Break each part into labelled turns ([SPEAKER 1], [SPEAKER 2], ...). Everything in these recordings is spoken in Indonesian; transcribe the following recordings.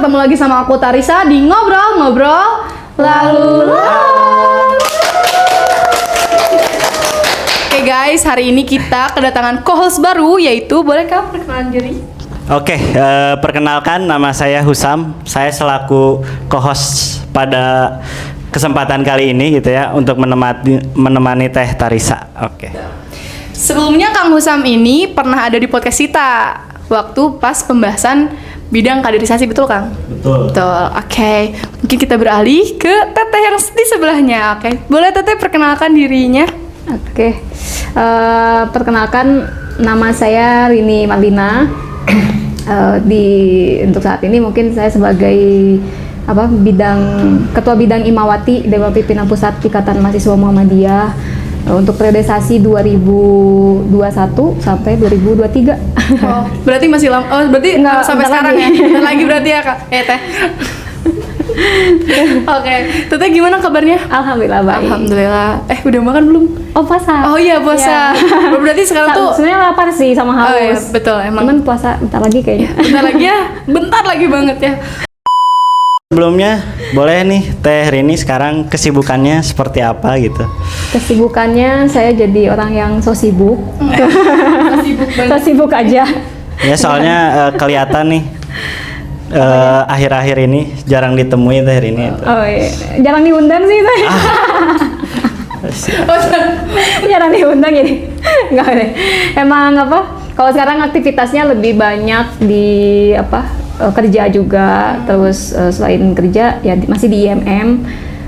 [SPEAKER 1] ketemu lagi sama aku Tarisa di Ngobrol-Ngobrol Lalu Lalang. Oke guys, hari ini kita kedatangan co-host baru, yaitu bolehkah perkenalan diri?
[SPEAKER 2] Oke, perkenalkan nama saya Husam. Saya selaku co-host pada kesempatan kali ini gitu ya, untuk menemani Teh Tarisa. Oke.
[SPEAKER 1] Sebelumnya Kang Husam ini pernah ada di podcast kita waktu pas pembahasan bidang kaderisasi, betul Kang?
[SPEAKER 2] Betul.
[SPEAKER 1] Betul. Oke. Mungkin kita beralih ke Teteh yang di sebelahnya. Oke. Boleh Teteh perkenalkan dirinya?
[SPEAKER 3] Oke. Perkenalkan, nama saya Rini Marlina. Untuk saat ini mungkin saya sebagai ketua bidang Imawati Dewan Pimpinan Pusat Ikatan Mahasiswa Muhammadiyah untuk periodisasi 2021 sampai 2023.
[SPEAKER 1] Oh, berarti masih lama. Oh, berarti
[SPEAKER 3] Nggak,
[SPEAKER 1] sampai
[SPEAKER 3] bentar
[SPEAKER 1] sekarang
[SPEAKER 3] lagi.
[SPEAKER 1] ya. Bentar lagi berarti ya, Kak. Teh. Oke. Teteh gimana kabarnya?
[SPEAKER 3] Alhamdulillah baik.
[SPEAKER 1] Alhamdulillah. Udah makan belum?
[SPEAKER 3] Oh, puasa.
[SPEAKER 1] Oh iya, puasa.
[SPEAKER 3] Ya.
[SPEAKER 1] Berarti sekarang tuh
[SPEAKER 3] sebenarnya lapar sih sama haus.
[SPEAKER 1] Oh iya, betul emang.
[SPEAKER 3] Cuman puasa bentar lagi kayaknya.
[SPEAKER 1] Bentar lagi ya. Bentar lagi banget ya.
[SPEAKER 2] Sebelumnya boleh nih Teh Rini sekarang kesibukannya seperti apa gitu?
[SPEAKER 3] Kesibukannya saya jadi orang yang so sibuk.
[SPEAKER 1] Sibuk
[SPEAKER 3] So
[SPEAKER 1] banget.
[SPEAKER 3] sibuk aja.
[SPEAKER 2] Ya soalnya kelihatan nih akhir-akhir ini jarang ditemui Teh Rini.
[SPEAKER 3] Oh iya. Jarang diundang sih saya.
[SPEAKER 1] Oh,
[SPEAKER 3] Jarang diundang jadi nggak deh. Emang kalau sekarang aktivitasnya lebih banyak di kerja juga, terus selain kerja ya masih di IMM,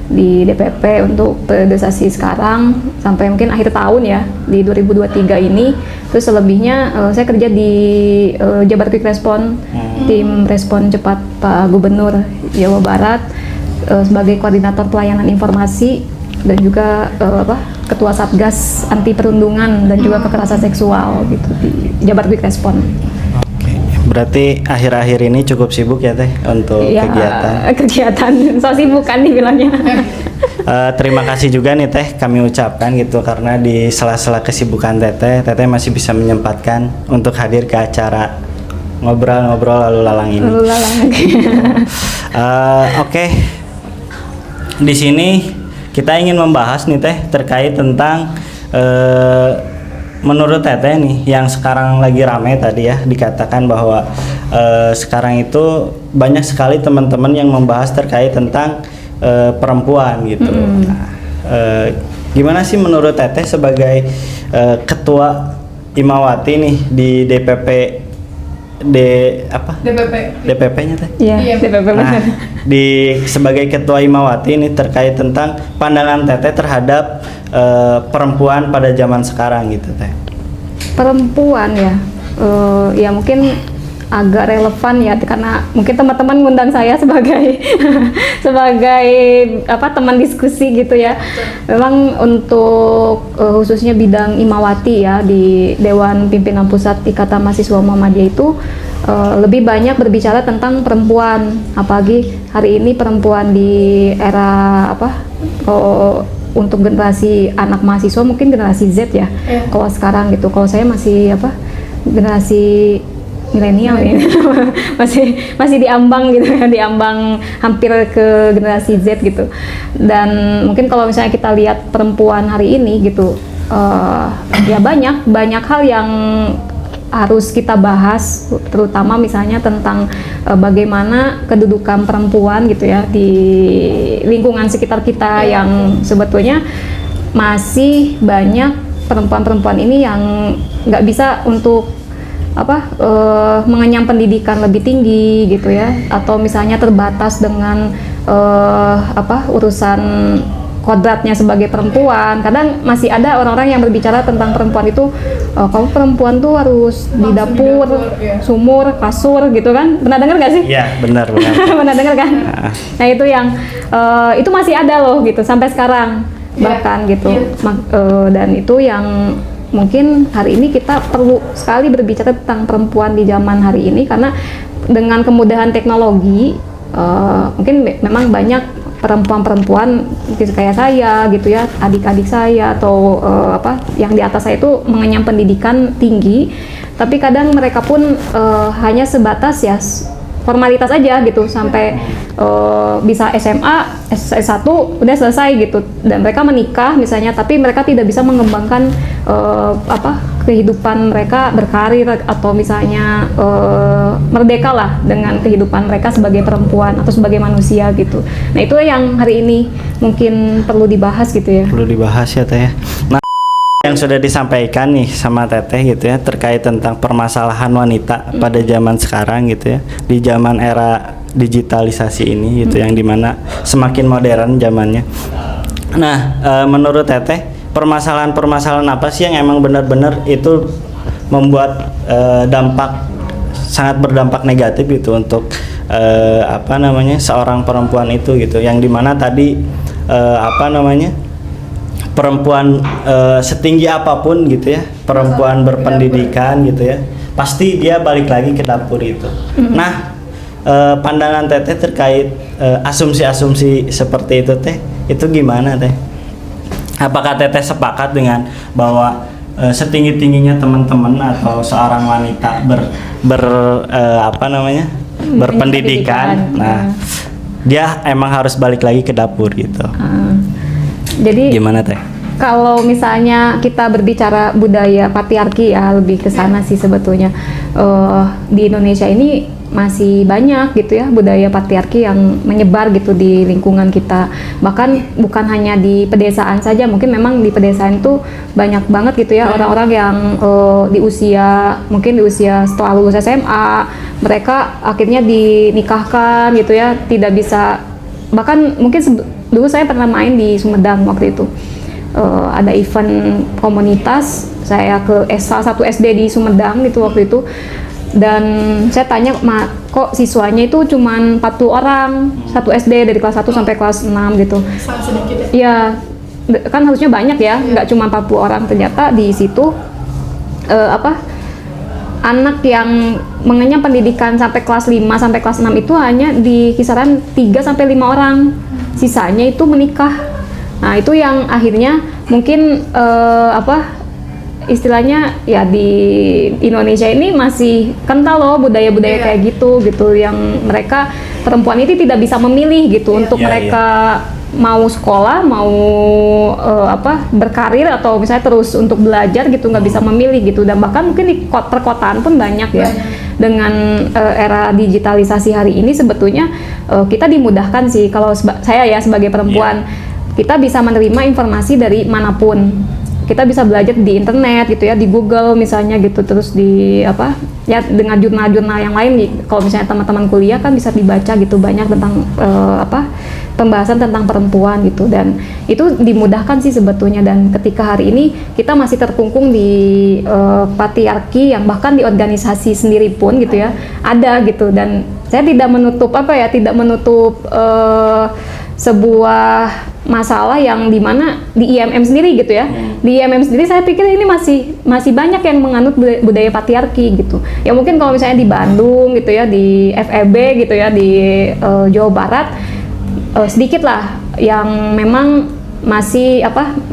[SPEAKER 3] di DPP untuk periodisasi sekarang sampai mungkin akhir tahun ya di 2023 ini. Terus selebihnya saya kerja di Jabar Quick Respon, tim respon cepat Pak Gubernur Jawa Barat, sebagai koordinator pelayanan informasi dan juga ketua Satgas anti perundungan dan juga kekerasan seksual gitu di Jabar Quick Respon.
[SPEAKER 2] Berarti akhir-akhir ini cukup sibuk ya Teh untuk
[SPEAKER 3] Ya, kegiatan so sibuk kan dibilangnya.
[SPEAKER 2] Terima kasih juga nih Teh kami ucapkan gitu, karena di sela-sela kesibukan Teteh masih bisa menyempatkan untuk hadir ke acara ngobrol-ngobrol lalu lalang ini.
[SPEAKER 3] Lalu lalang.
[SPEAKER 2] Oke. Di sini kita ingin membahas nih Teh terkait tentang menurut Teteh nih yang sekarang lagi rame tadi ya, dikatakan bahwa sekarang itu banyak sekali teman-teman yang membahas terkait tentang perempuan gitu. Nah, gimana sih menurut Teteh sebagai ketua Imawati nih di DPP DPP-nya Teh?
[SPEAKER 3] Iya, DPP
[SPEAKER 2] Nah,
[SPEAKER 3] benar.
[SPEAKER 2] sebagai ketua Imawati ini terkait tentang pandangan Teteh terhadap perempuan pada zaman sekarang gitu Teh.
[SPEAKER 3] Perempuan ya, ya mungkin agak relevan ya karena mungkin teman-teman ngundang saya sebagai sebagai teman diskusi gitu ya. Memang untuk khususnya bidang Imawati ya di Dewan Pimpinan Pusat Ikatan Mahasiswa Muhammadiyah itu lebih banyak berbicara tentang perempuan, apalagi hari ini perempuan di era untuk generasi anak mahasiswa mungkin generasi Z ya. Kalau sekarang gitu, kalau saya masih generasi milenial ya. masih diambang gitu ya, diambang hampir ke generasi Z gitu. Dan mungkin kalau misalnya kita lihat perempuan hari ini gitu, ya banyak hal yang harus kita bahas, terutama misalnya tentang bagaimana kedudukan perempuan gitu ya di lingkungan sekitar kita, yang sebetulnya masih banyak perempuan-perempuan ini yang nggak bisa untuk mengenyam pendidikan lebih tinggi gitu ya, atau misalnya terbatas dengan urusan kodratnya sebagai perempuan. Kadang masih ada orang-orang yang berbicara tentang perempuan itu, kamu perempuan tuh harus di dapur, sumur, kasur gitu kan. Pernah dengar nggak sih?
[SPEAKER 2] Iya, benar.
[SPEAKER 3] Pernah dengar kan? Nah itu yang itu masih ada loh gitu sampai sekarang bahkan gitu. Dan itu yang mungkin hari ini kita perlu sekali berbicara tentang perempuan di zaman hari ini, karena dengan kemudahan teknologi mungkin memang banyak perempuan-perempuan kayak saya gitu ya, adik-adik saya atau yang di atas saya itu mengenyam pendidikan tinggi, tapi kadang mereka pun hanya sebatas ya formalitas aja gitu sampai bisa SMA, S1 udah selesai gitu, dan mereka menikah misalnya, tapi mereka tidak bisa mengembangkan kehidupan mereka berkarir atau misalnya merdeka lah dengan kehidupan mereka sebagai perempuan atau sebagai manusia gitu. Nah itu yang hari ini mungkin perlu dibahas gitu ya.
[SPEAKER 2] Perlu dibahas ya Teh. Nah, yang sudah disampaikan nih sama Teteh gitu ya terkait tentang permasalahan wanita pada zaman sekarang gitu ya, di zaman era digitalisasi ini gitu, yang dimana semakin modern zamannya. Nah, menurut Teteh, permasalahan-permasalahan apa sih yang emang benar-benar itu membuat sangat berdampak negatif gitu untuk seorang perempuan itu gitu, yang dimana tadi perempuan setinggi apapun gitu ya, perempuan berpendidikan gitu ya, pasti dia balik lagi ke dapur itu. Nah, pandangan Teteh terkait asumsi-asumsi seperti itu Teh, itu gimana Teh? Apakah Teteh sepakat dengan bahwa setinggi-tingginya teman-teman atau seorang wanita berpendidikan, nah dia emang harus balik lagi ke dapur gitu?
[SPEAKER 3] Jadi
[SPEAKER 2] gimana Teh?
[SPEAKER 3] Kalau misalnya kita berbicara budaya patriarki ya, lebih ke sana sih sebetulnya. Di Indonesia ini masih banyak gitu ya budaya patriarki yang menyebar gitu di lingkungan kita. Bahkan bukan hanya di pedesaan saja, mungkin memang di pedesaan itu banyak banget gitu ya orang-orang yang di usia setelah lulus SMA, mereka akhirnya dinikahkan gitu ya, tidak bisa, bahkan mungkin dulu saya pernah main di Sumedang waktu itu. Ada event komunitas, saya ke salah satu SD di Sumedang gitu waktu itu, dan saya tanya, kok siswanya itu cuman 40 orang satu SD dari kelas 1 sampai kelas 6 gitu.
[SPEAKER 1] Sangat sedikit ya?
[SPEAKER 3] Iya, kan harusnya banyak ya, nggak cuma 40 orang. Ternyata di situ anak yang mengenyam pendidikan sampai kelas 5 sampai kelas 6 itu hanya di kisaran 3 sampai 5 orang. Sisanya itu menikah. Nah, itu yang akhirnya mungkin istilahnya ya di Indonesia ini masih kental loh budaya-budaya kayak gitu yang mereka perempuan itu tidak bisa memilih gitu untuk mereka mau sekolah, mau berkarir atau misalnya terus untuk belajar gitu, nggak bisa memilih gitu. Dan bahkan mungkin di perkotaan pun banyak ya. Dengan era digitalisasi hari ini sebetulnya kita dimudahkan sih, kalau saya ya sebagai perempuan, kita bisa menerima informasi dari manapun. Kita bisa belajar di internet gitu ya, di Google misalnya gitu, terus di dengan jurnal-jurnal yang lain. Kalau misalnya teman-teman kuliah kan bisa dibaca gitu banyak tentang pembahasan tentang perempuan gitu, dan itu dimudahkan sih sebetulnya. Dan ketika hari ini kita masih terkungkung di patriarki yang bahkan di organisasi sendiri pun gitu ya ada gitu, dan saya tidak menutup sebuah masalah yang dimana di IMM sendiri gitu ya. Di IMM sendiri saya pikir ini masih banyak yang menganut budaya patriarki gitu. Ya mungkin kalau misalnya di Bandung gitu ya, di FEB gitu ya, di Jawa Barat sedikit lah yang memang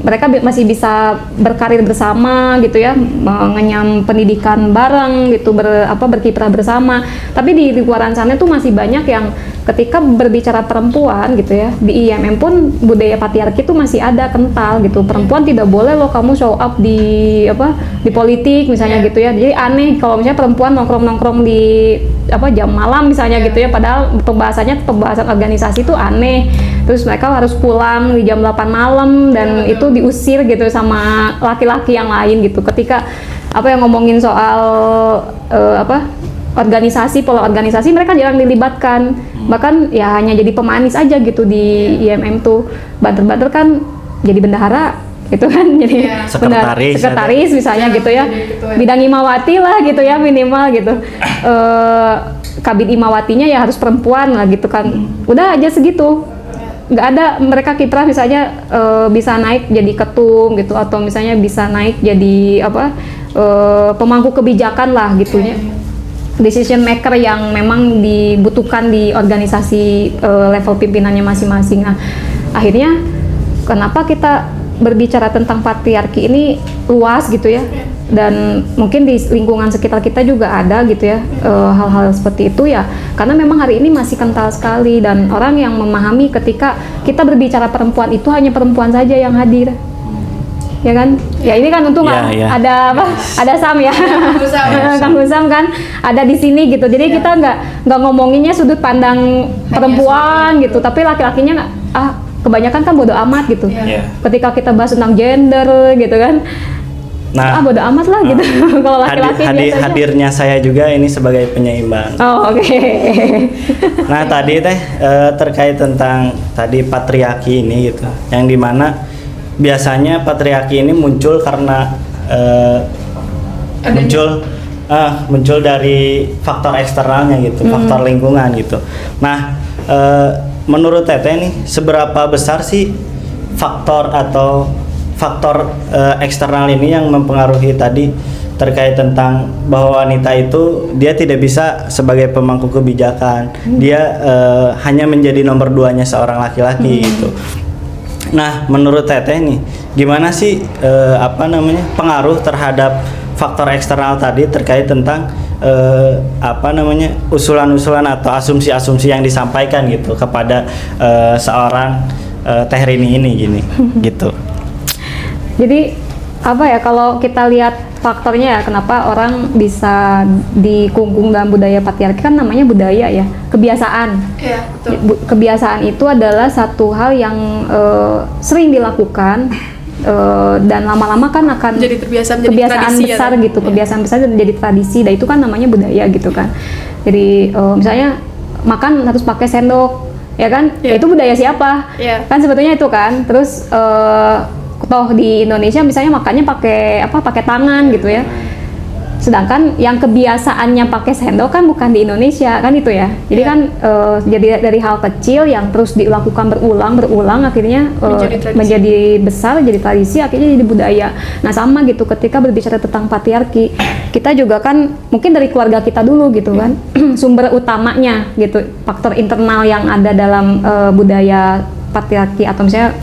[SPEAKER 3] mereka masih bisa berkarir bersama gitu ya, mengenyam pendidikan bareng gitu, berkiprah bersama. Tapi di luaran sana tuh masih banyak yang ketika berbicara perempuan gitu ya, di IMM pun budaya patriarki itu masih ada kental gitu. Perempuan tidak boleh loh kamu show up di politik misalnya gitu ya. Jadi aneh kalau misalnya perempuan nongkrong di jam malam misalnya gitu ya, padahal pembahasan organisasi itu aneh. Terus mereka harus pulang di jam 8 malam dan itu diusir gitu sama laki-laki yang lain gitu. Ketika ngomongin soal pola organisasi, mereka jarang dilibatkan. Bahkan ya hanya jadi pemanis aja gitu di IMM tuh. Banter-banter kan jadi bendahara gitu kan, jadi sekretaris misalnya gitu ya. Bidang imawati lah gitu ya minimal gitu. Kabid imawatinya ya harus perempuan lah gitu kan. Udah aja segitu. Nggak ada mereka kiprah misalnya bisa naik jadi ketum gitu, atau misalnya bisa naik jadi pemangku kebijakan lah gitunya, decision maker yang memang dibutuhkan di organisasi level pimpinannya masing-masing. Nah akhirnya kenapa kita berbicara tentang patriarki ini luas gitu ya, dan mungkin di lingkungan sekitar kita juga ada gitu ya hal-hal seperti itu ya, karena memang hari ini masih kental sekali, dan orang yang memahami ketika kita berbicara perempuan itu hanya perempuan saja yang hadir, ya kan? Ya ini kan untung ada apa? Ada Sam ya, Kang Husam kan ada di sini gitu. Jadi kita nggak ngomonginnya sudut pandang perempuan gitu, tapi laki-lakinya kebanyakan kan bodo amat gitu. Ketika kita bahas tentang gender gitu kan, bodo amat lah gitu. Kalau laki-laki
[SPEAKER 2] hadirnya saya juga ini sebagai penyeimbang.
[SPEAKER 3] Oh oke.
[SPEAKER 2] Nah tadi terkait tentang tadi patriarki ini gitu, yang dimana biasanya patriarki ini muncul karena muncul dari faktor eksternalnya gitu, faktor lingkungan gitu. Nah, menurut Teteh nih, seberapa besar sih faktor eksternal ini yang mempengaruhi tadi terkait tentang bahwa wanita itu dia tidak bisa sebagai pemangku kebijakan, dia hanya menjadi nomor 2-nya seorang laki-laki gitu. Nah, menurut Teteh nih, gimana sih pengaruh terhadap faktor eksternal tadi terkait tentang usulan-usulan atau asumsi-asumsi yang disampaikan gitu kepada seorang Teh Rini ini gitu.
[SPEAKER 3] Jadi kalau kita lihat faktornya ya, kenapa orang bisa dikungkung dalam budaya patriarki, kan namanya budaya ya, kebiasaan.
[SPEAKER 1] Iya, betul.
[SPEAKER 3] Kebiasaan itu adalah satu hal yang sering dilakukan dan lama-lama kan akan
[SPEAKER 1] jadi terbiasa, menjadi
[SPEAKER 3] kebiasaan
[SPEAKER 1] tradisi
[SPEAKER 3] besar
[SPEAKER 1] ya,
[SPEAKER 3] gitu, kebiasaan besar jadi tradisi, dan itu kan namanya budaya gitu kan. Jadi misalnya makan harus pakai sendok, ya kan? Ya, itu budaya siapa? Kan sebetulnya itu kan. Terus toh di Indonesia misalnya makannya pakai tangan gitu ya. Sedangkan yang kebiasaannya pakai sendok kan bukan di Indonesia kan itu ya. Jadi kan jadi dari hal kecil yang terus dilakukan berulang akhirnya menjadi besar, jadi tradisi, akhirnya jadi budaya. Nah sama gitu ketika berbicara tentang patriarki, kita juga kan mungkin dari keluarga kita dulu gitu kan sumber utamanya gitu, faktor internal yang ada dalam budaya patriarki atau misalnya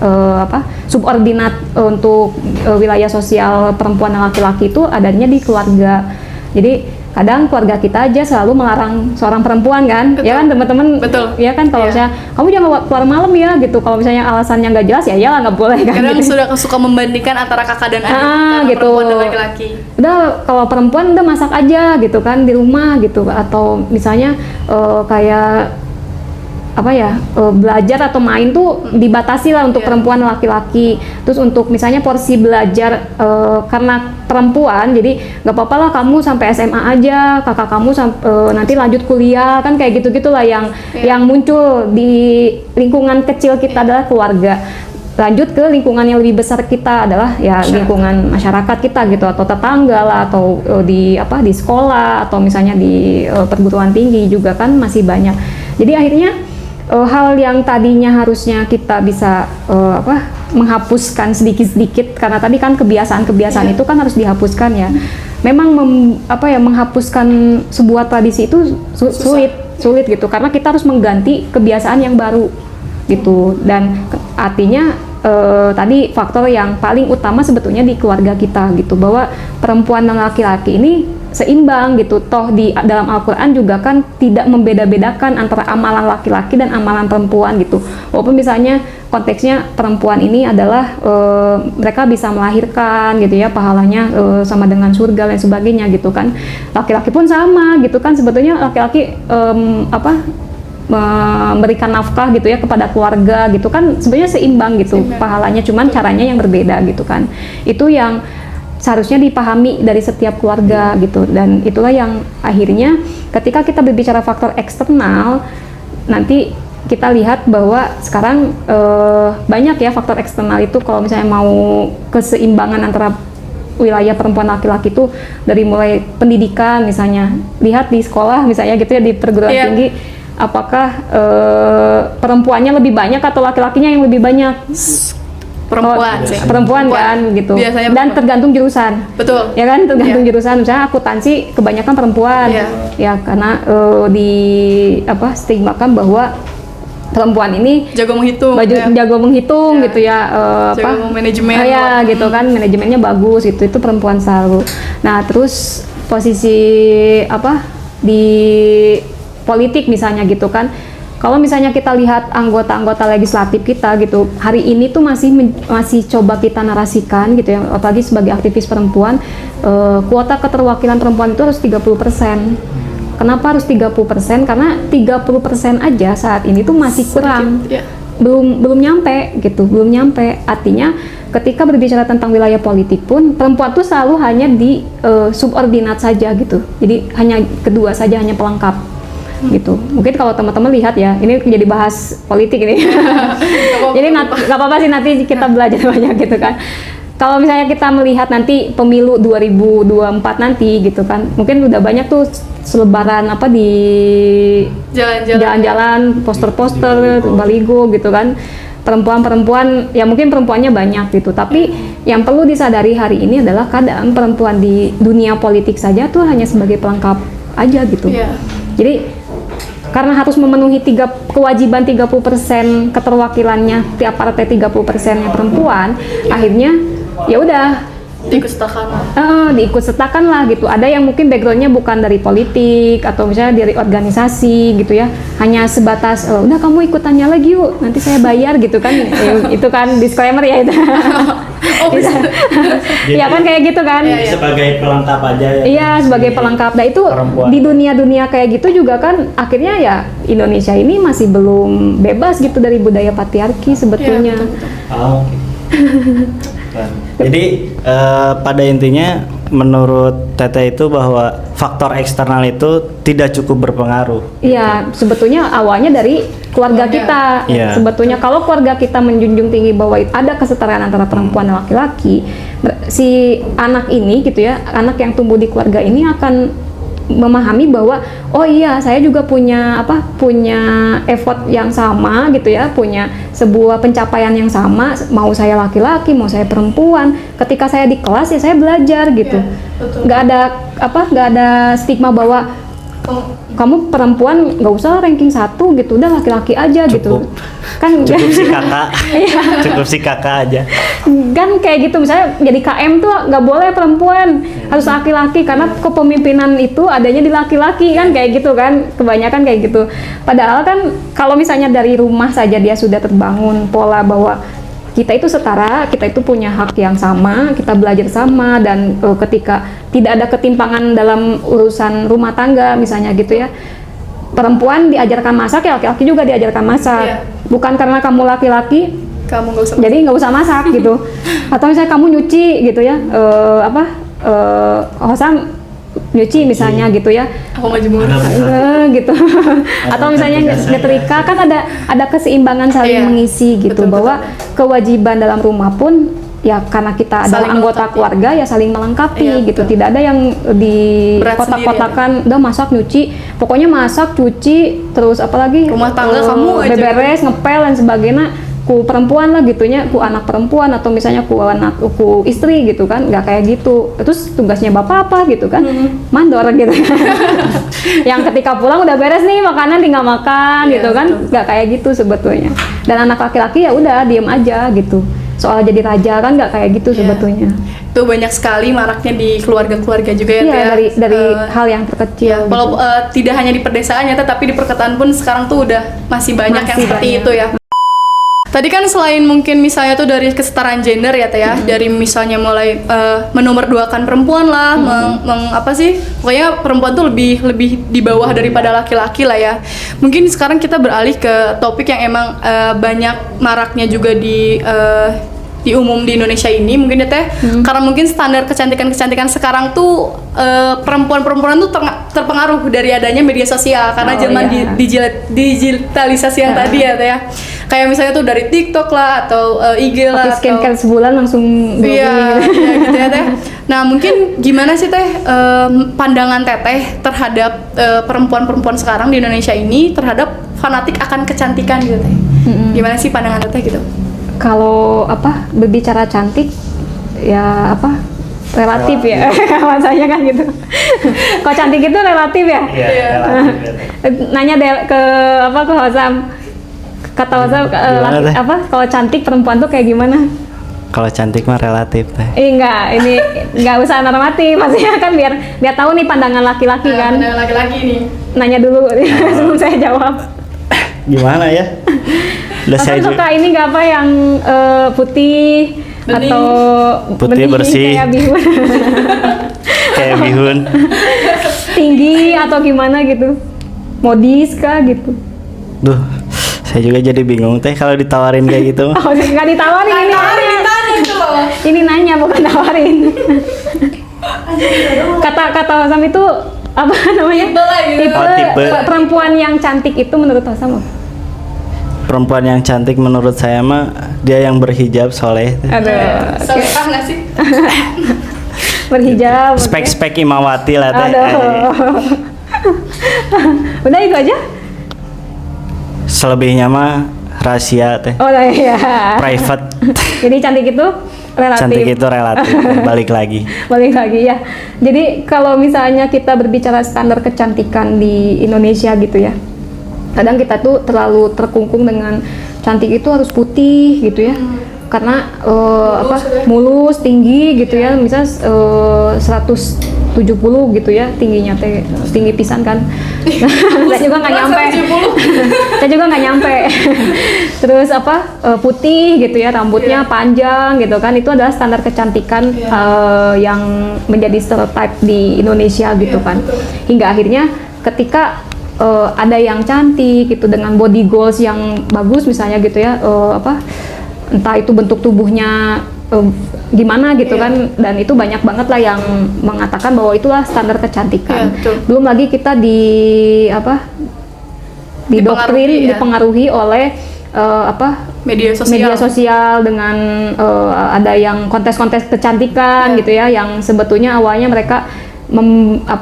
[SPEAKER 3] subordinat untuk wilayah sosial perempuan dan laki-laki itu adanya di keluarga. Jadi kadang keluarga kita aja selalu melarang seorang perempuan kan, betul. Ya kan teman-teman, ya kan kalau misalnya kamu jangan keluar malam ya gitu, kalau misalnya alasannya nggak jelas ya nggak boleh kan.
[SPEAKER 1] Kadang
[SPEAKER 3] gitu.
[SPEAKER 1] Suka membandingkan antara kakak dan adik,
[SPEAKER 3] gitu.
[SPEAKER 1] perempuan dan laki-laki.
[SPEAKER 3] Udah kalau perempuan udah masak aja gitu kan di rumah gitu, atau misalnya kayak belajar atau main tuh dibatasi lah untuk perempuan dan laki-laki. Terus untuk misalnya porsi belajar karena perempuan, jadi nggak apa-apa lah kamu sampai SMA aja, kakak kamu nanti lanjut kuliah kan, kayak gitu-gitulah yang muncul di lingkungan kecil kita adalah keluarga. Lanjut ke lingkungan yang lebih besar kita adalah ya lingkungan masyarakat kita gitu, atau tetangga lah, atau di sekolah, atau misalnya di perguruan tinggi juga kan masih banyak. Jadi akhirnya hal yang tadinya harusnya kita bisa menghapuskan sedikit-sedikit, karena tadi kan kebiasaan itu kan harus dihapuskan ya. Memang menghapuskan sebuah tradisi itu sulit gitu, karena kita harus mengganti kebiasaan yang baru gitu. Dan artinya tadi faktor yang paling utama sebetulnya di keluarga kita gitu, bahwa perempuan dan laki-laki ini seimbang gitu. Toh di dalam Al-Quran juga kan tidak membeda-bedakan antara amalan laki-laki dan amalan perempuan gitu. Walaupun misalnya konteksnya perempuan ini adalah mereka bisa melahirkan gitu ya, pahalanya sama dengan surga dan sebagainya gitu kan. Laki-laki pun sama gitu kan, sebetulnya laki-laki memberikan nafkah gitu ya kepada keluarga gitu kan, sebenarnya seimbang gitu pahalanya, cuman caranya yang berbeda gitu kan. Itu yang seharusnya dipahami dari setiap keluarga gitu, dan itulah yang akhirnya ketika kita berbicara faktor eksternal, nanti kita lihat bahwa sekarang banyak ya faktor eksternal itu. Kalau misalnya mau keseimbangan antara wilayah perempuan laki-laki itu dari mulai pendidikan misalnya, lihat di sekolah misalnya gitu ya, di perguruan tinggi, apakah perempuannya lebih banyak atau laki-lakinya yang lebih banyak? Perempuan kan gitu. Biasanya dan tergantung jurusan.
[SPEAKER 1] Betul.
[SPEAKER 3] Ya kan, tergantung jurusan. Misalnya akuntansi kebanyakan perempuan. Ya karena stigmakan bahwa perempuan ini
[SPEAKER 1] Jago menghitung.
[SPEAKER 3] jago menghitung
[SPEAKER 1] Ya.
[SPEAKER 3] gitu ya,
[SPEAKER 1] Jago manajemen.
[SPEAKER 3] ya gitu kan, manajemennya bagus itu perempuan selalu. Nah terus posisi apa di politik misalnya gitu kan, kalau misalnya kita lihat anggota-anggota legislatif kita gitu, hari ini tuh masih coba kita narasikan gitu ya, apalagi sebagai aktivis perempuan, kuota keterwakilan perempuan itu harus 30%. Kenapa harus 30%? Karena 30% aja saat ini tuh masih kurang.
[SPEAKER 1] Sedikit, ya.
[SPEAKER 3] Belum nyampe gitu, belum nyampe. Artinya ketika berbicara tentang wilayah politik pun perempuan tuh selalu hanya di subordinat saja gitu. Jadi hanya kedua saja, hanya pelengkap gitu. Mungkin kalau teman-teman lihat ya, ini jadi bahas politik ini. Jadi nggak apa-apa sih, nanti kita belajar banyak gitu kan. Kalau misalnya kita melihat nanti pemilu 2024 nanti gitu kan, mungkin udah banyak tuh selebaran apa di jalan-jalan, poster-poster, baligo gitu kan, perempuan-perempuan, ya mungkin perempuannya banyak gitu, tapi yang perlu disadari hari ini adalah kadang perempuan di dunia politik saja tuh hanya sebagai pelengkap aja gitu.
[SPEAKER 1] Iya.
[SPEAKER 3] Jadi karena harus memenuhi kewajiban 30% keterwakilannya, tiap partai 30%-nya perempuan, akhirnya ya udah diikut sertakan lah gitu. Ada yang mungkin backgroundnya bukan dari politik atau misalnya dari organisasi gitu ya, hanya sebatas udah kamu ikutannya lagi yuk, nanti saya bayar gitu kan. Itu kan disclaimer ya itu. Ya kan kayak gitu kan.
[SPEAKER 2] Sebagai pelengkap aja ya.
[SPEAKER 3] Iya, sebagai pelengkap. Nah itu
[SPEAKER 2] perempuan.
[SPEAKER 3] di dunia-dunia kayak gitu juga kan akhirnya ya Indonesia ini masih belum bebas gitu dari budaya patriarki sebetulnya.
[SPEAKER 1] Iya, betul.
[SPEAKER 2] Oh, jadi pada intinya menurut Teteh itu bahwa faktor eksternal itu tidak cukup berpengaruh.
[SPEAKER 3] Iya, sebetulnya awalnya dari keluarga kita.
[SPEAKER 2] Iya.
[SPEAKER 3] Sebetulnya kalau keluarga kita menjunjung tinggi bahwa ada kesetaraan antara perempuan dan laki-laki, si anak ini gitu ya, anak yang tumbuh di keluarga ini akan memahami bahwa oh iya saya juga punya effort yang sama gitu ya, punya sebuah pencapaian yang sama, mau saya laki-laki mau saya perempuan, ketika saya di kelas ya saya belajar gitu. Nggak ada stigma bahwa kamu perempuan nggak usah ranking 1 gitu, udah laki-laki aja gitu kan.
[SPEAKER 2] Cukup si kakak. Cukup si kakak aja
[SPEAKER 3] kan kayak gitu. Misalnya jadi KM tuh nggak boleh perempuan, harus laki-laki karena kepemimpinan itu adanya di laki-laki kan, kayak gitu kan, kebanyakan kayak gitu. Padahal kan kalau misalnya dari rumah saja dia sudah terbangun pola bahwa kita itu setara, kita itu punya hak yang sama, kita belajar sama, dan ketika tidak ada ketimpangan dalam urusan rumah tangga misalnya gitu ya, perempuan diajarkan masak ya laki-laki juga diajarkan masak.
[SPEAKER 1] Iya.
[SPEAKER 3] Bukan karena kamu laki-laki
[SPEAKER 1] Kamu nggak usah.
[SPEAKER 3] jadi nggak usah masak gitu. Atau misalnya kamu nyuci gitu ya, Hosam nyuci misalnya gitu ya,
[SPEAKER 1] Aku nggak jemur.
[SPEAKER 3] gitu. Atau misalnya nyetrika, kan ada keseimbangan saling
[SPEAKER 1] Iya,
[SPEAKER 3] mengisi gitu,
[SPEAKER 1] betul,
[SPEAKER 3] bahwa kewajiban dalam rumah pun ya karena kita adalah
[SPEAKER 1] Saling
[SPEAKER 3] anggota
[SPEAKER 1] melengkapi.
[SPEAKER 3] keluarga ya saling melengkapi
[SPEAKER 1] Iya,
[SPEAKER 3] gitu.
[SPEAKER 1] betul.
[SPEAKER 3] Tidak ada yang di
[SPEAKER 1] Berat
[SPEAKER 3] kotak-kotakan udah masak nyuci, pokoknya masak cuci terus apalagi
[SPEAKER 1] Rumah tangga kamu aja.
[SPEAKER 3] beberes, ngepel dan sebagainya, ku perempuan lah gitunya, ku anak perempuan atau misalnya ku istri gitu kan, nggak kayak gitu. Terus tugasnya bapak apa gitu kan, mandor gitu. Yang ketika pulang udah beres nih makanan tinggal makan
[SPEAKER 1] Iya,
[SPEAKER 3] gitu kan,
[SPEAKER 1] betul.
[SPEAKER 3] nggak kayak gitu sebetulnya. Dan anak laki-laki ya udah diem aja gitu. Soal jadi raja kan nggak kayak gitu
[SPEAKER 1] Iya.
[SPEAKER 3] sebetulnya.
[SPEAKER 1] Itu banyak sekali maraknya di keluarga-keluarga juga ya.
[SPEAKER 3] Iya,
[SPEAKER 1] Teh, ya.
[SPEAKER 3] dari
[SPEAKER 1] Eh,
[SPEAKER 3] hal yang terkecil.
[SPEAKER 1] Ya,
[SPEAKER 3] gitu.
[SPEAKER 1] walau tidak hanya di pedesaan ya, tapi di perkotaan pun sekarang tuh udah masih banyak yang
[SPEAKER 3] Masih
[SPEAKER 1] seperti
[SPEAKER 3] banyak.
[SPEAKER 1] itu ya. Tadi kan selain mungkin misalnya tuh dari kesetaraan gender ya Teh ya, dari misalnya mulai menomorduakan perempuan lah, apa sih, pokoknya perempuan tuh lebih di bawah daripada laki-laki lah ya. Mungkin sekarang kita beralih ke topik yang emang banyak maraknya juga di umum di Indonesia ini mungkin ya Teh, karena mungkin standar kecantikan sekarang tuh perempuan-perempuan tuh terpengaruh dari adanya media sosial karena
[SPEAKER 3] Oh,
[SPEAKER 1] zaman
[SPEAKER 3] iya.
[SPEAKER 1] digitalisasi yang tadi ya Teh ya. Kayak misalnya tuh dari TikTok lah atau IG lah
[SPEAKER 3] Pakai skincare sebulan langsung glowing
[SPEAKER 1] iya,
[SPEAKER 3] gitu.
[SPEAKER 1] iya gitu ya Teh. Nah mungkin gimana sih Teh pandangan Teteh terhadap perempuan-perempuan sekarang di Indonesia ini terhadap fanatik akan kecantikan gitu Teh? Gimana sih pandangan Teteh gitu?
[SPEAKER 3] Kalau berbicara cantik ya relatif ya. Masanya kan gitu. Kalau cantik itu relatif ya.
[SPEAKER 2] Iya,
[SPEAKER 1] Iya.
[SPEAKER 2] relatif ya, Teh.
[SPEAKER 3] Nanya ke Hosam, Kata Wasam,
[SPEAKER 2] Gimana, Teh?
[SPEAKER 3] apa kalau cantik perempuan tuh kayak gimana?
[SPEAKER 2] Kalau cantik mah relatif teh.
[SPEAKER 3] Enggak, ini enggak usah normatif, maksudnya kan biar tahu nih pandangan laki-laki kan.
[SPEAKER 1] Pandangan laki-laki nih.
[SPEAKER 3] Nanya dulu sebelum saya jawab.
[SPEAKER 2] Gimana ya? Udah saya
[SPEAKER 3] Wasam suka ini nggak apa yang putih
[SPEAKER 1] Bening.
[SPEAKER 3] atau
[SPEAKER 2] Putih,
[SPEAKER 3] bening
[SPEAKER 2] bersih.
[SPEAKER 3] kayak bihun,
[SPEAKER 2] kayak bihun.
[SPEAKER 3] tinggi atau gimana gitu, modis kah gitu.
[SPEAKER 2] Duh, saya juga jadi bingung teh kalau ditawarin kayak gitu.
[SPEAKER 3] Oh, nggak ditawarin ini nanya.
[SPEAKER 1] Ditanya itu loh.
[SPEAKER 3] Ini nanya bukan tawarin. Kata Wasam itu apa namanya?
[SPEAKER 1] Tipe lah gitu.
[SPEAKER 2] Oh, tipe.
[SPEAKER 3] Perempuan yang cantik itu menurut Wasam apa?
[SPEAKER 2] Perempuan yang cantik menurut saya mah dia yang berhijab, soleh.
[SPEAKER 3] Aduh,
[SPEAKER 1] Solehah nggak sih?
[SPEAKER 3] berhijab. oke.
[SPEAKER 2] Spek-spek Imawati lah teh.
[SPEAKER 3] Aduh. Udah itu aja?
[SPEAKER 2] Selebihnya mah rahasia teh.
[SPEAKER 3] Oh iya.
[SPEAKER 2] Private.
[SPEAKER 3] Jadi cantik itu relatif.
[SPEAKER 2] Cantik itu relatif. Balik lagi.
[SPEAKER 3] Balik lagi ya. Jadi kalau misalnya kita berbicara standar kecantikan di Indonesia gitu ya, kadang kita tuh terlalu terkungkung dengan cantik itu harus putih gitu ya. Karena mulus, tinggi gitu ya, misal 170 gitu ya tingginya teh, tinggi pisan kan. Saya juga nggak nyampe.
[SPEAKER 1] 170.
[SPEAKER 3] Saya juga nggak nyampe. Terus putih gitu ya, rambutnya panjang gitu kan, itu adalah standar kecantikan yang menjadi stereotype di Indonesia gitu kan. Hingga akhirnya ketika ada yang cantik gitu dengan body goals yang bagus misalnya gitu ya, entah itu bentuk tubuhnya gimana gitu kan, dan itu banyak banget lah yang mengatakan bahwa itulah standar kecantikan. Belum lagi kita didoktrin, dipengaruhi oleh media sosial dengan ada yang kontes-kontes kecantikan gitu ya, yang sebetulnya awalnya mereka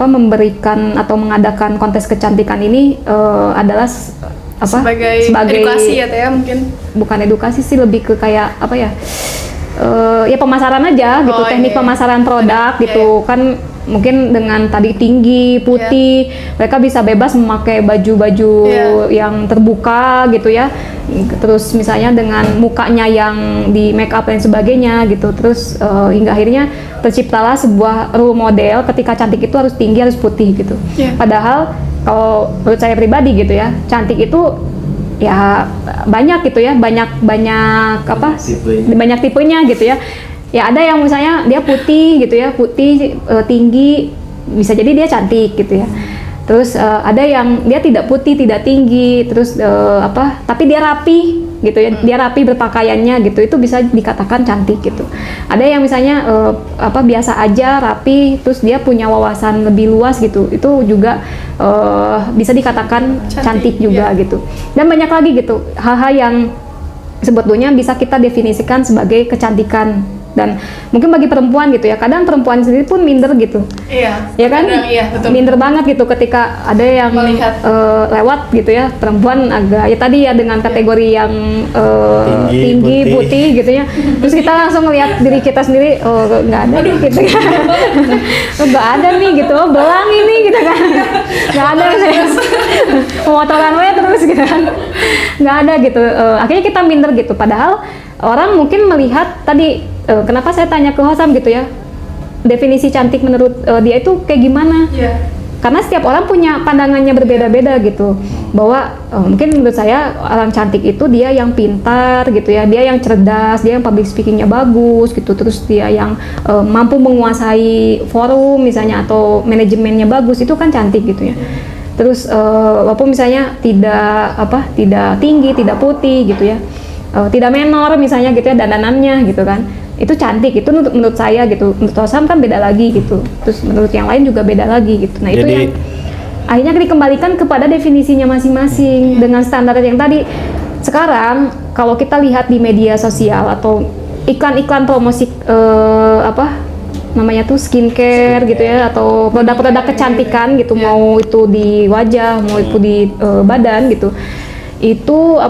[SPEAKER 3] memberikan atau mengadakan kontes kecantikan ini adalah
[SPEAKER 1] sebagai edukasi ya teh ya, mungkin
[SPEAKER 3] bukan edukasi sih, lebih ke kayak ya pemasaran aja gitu, teknik pemasaran produk gitu kan. Mungkin dengan tadi tinggi, putih, mereka bisa bebas memakai baju-baju yang terbuka gitu ya. Terus misalnya dengan mukanya yang di make up dan sebagainya gitu. Terus hingga akhirnya terciptalah sebuah role model ketika cantik itu harus tinggi, harus putih gitu. Padahal kalau menurut saya pribadi gitu ya, cantik itu ya banyak gitu ya, banyak tipenya gitu ya. Ya ada yang misalnya dia putih gitu ya, putih tinggi, bisa jadi dia cantik gitu ya. Terus ada yang dia tidak putih, tidak tinggi, terus tapi dia rapi gitu ya, dia rapi berpakaiannya gitu, itu bisa dikatakan cantik gitu. Ada yang misalnya biasa aja, rapi, terus dia punya wawasan lebih luas gitu, itu juga bisa dikatakan cantik juga gitu. Dan banyak lagi gitu hal-hal yang sebetulnya bisa kita definisikan sebagai kecantikan. Dan mungkin bagi perempuan gitu ya, kadang perempuan sendiri pun minder gitu.
[SPEAKER 1] Iya.
[SPEAKER 3] Ya kan?
[SPEAKER 1] Iya, betul.
[SPEAKER 3] Minder banget gitu ketika ada yang
[SPEAKER 1] melihat
[SPEAKER 3] lewat gitu ya, perempuan agak ya tadi ya dengan kategori yang tinggi, putih gitu ya. Terus kita langsung melihat diri kita sendiri, oh nggak ada nih gitu ya. Nggak ada nih gitu, oh belang ini gitu kan. Nggak ada saya. Pemotoran we terus gitu kan. Nggak ada gitu. Akhirnya kita minder gitu, padahal orang mungkin melihat tadi, kenapa saya tanya ke Hosam gitu ya, definisi cantik menurut dia itu kayak gimana? Karena setiap orang punya pandangannya berbeda-beda gitu, bahwa mungkin menurut saya orang cantik itu dia yang pintar gitu ya, dia yang cerdas, dia yang public speakingnya bagus gitu, terus dia yang mampu menguasai forum misalnya atau manajemennya bagus, itu kan cantik gitu ya. Terus walaupun misalnya tidak tinggi, tidak putih gitu ya, tidak menor misalnya gitu ya dandanannya gitu kan, itu cantik. Itu menurut saya gitu. Menurut Hosam kan beda lagi gitu, terus menurut yang lain juga beda lagi gitu. Nah itu yang akhirnya dikembalikan kepada definisinya masing-masing dengan standar yang tadi. Sekarang kalau kita lihat di media sosial atau iklan-iklan promosi skincare gitu ya, atau produk-produk kecantikan gitu, mau itu di wajah, mau itu di badan gitu, itu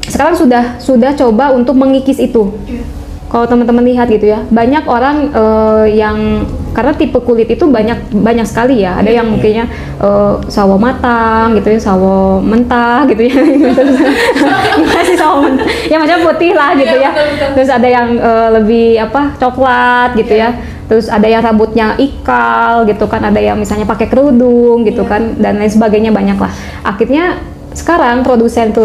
[SPEAKER 3] sekarang sudah coba untuk mengikis itu. kalau teman-teman lihat gitu ya, banyak orang yang karena tipe kulit itu banyak sekali ya. Ada yang mungkinnya sawo matang gitu ya, sawo mentah gitu ya. Gimana sih sawo mentah? Ya macam putih lah gitu ya. Terus ada yang lebih coklat gitu ya. Terus ada yang rambutnya ikal gitu kan, ada yang misalnya pakai kerudung gitu kan, dan lain sebagainya, banyak lah. Akhirnya sekarang produsen